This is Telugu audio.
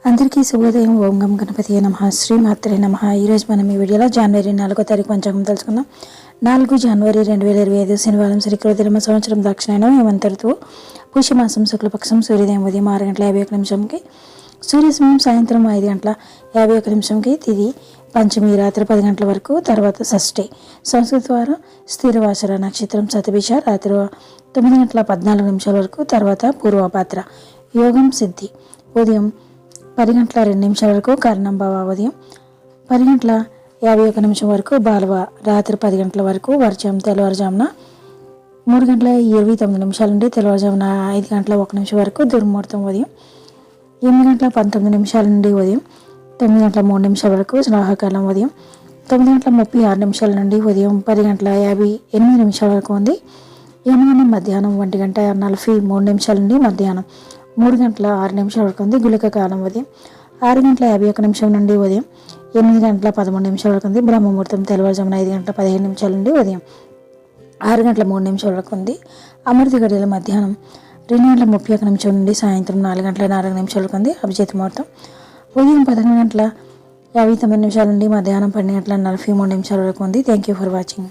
అందరికీ శుభోదయం. ఓం గం గణపతి నమః. శ్రీ మాత్రే నమః. ఈరోజు మనం ఈ వీడియోలో జనవరి 4వ తారీఖు పంచాంగం తెలుసుకుందాం. 4 జనవరి 2025 శనివారం, శ్రీకృతిమ సంవత్సరం, దక్షిణాయనం, హేమంత ఋతువు, పుష్యమాసం, శుక్లపక్షం, సూర్యోదయం ఉదయం 6:51 సూర్య సమయం సాయంత్రం 5:51 తిథి పంచమి రాత్రి 10 గంటల వరకు, తర్వాత షష్ఠి. సంస్కృత వారం స్థిరవాసర నక్షత్రం శతభిష రాత్రి 9:14 వరకు, తర్వాత పూర్వభాద్ర. యోగం సిద్ధి ఉదయం 10:02 వరకు, కర్ణంభవ ఉదయం 10:51 వరకు, బాలవ రాత్రి 10 గంటల వరకు, వర్జం తెల్లవారుజామున 3:29 నుండి తెల్లవారుజామున 5:01 వరకు, దుర్ముహూర్తం ఉదయం 8:19 నుండి ఉదయం 9:03 వరకు, రాహుకాలం ఉదయం 9:36 నుండి ఉదయం 10:58 వరకు ఉంది. యమగండం మధ్యాహ్నం 1:43 నుండి మధ్యాహ్నం 3:06 వరకు ఉంది. గుళిక కాలం ఉదయం 6:51 నుండి ఉదయం 8:13 వరకు ఉంది. బ్రహ్మముహూర్తం తెల్లవారుజామున 5:15 నుండి ఉదయం 6:03 వరకు ఉంది. అమృత గడియల మధ్యాహ్నం 2:31 నుండి సాయంత్రం 4:04 వరకు ఉంది. అభిజిత్ ముహూర్తం ఉదయం 11:59 నుండి మధ్యాహ్నం 12:43 వరకు ఉంది. Thank you for watching.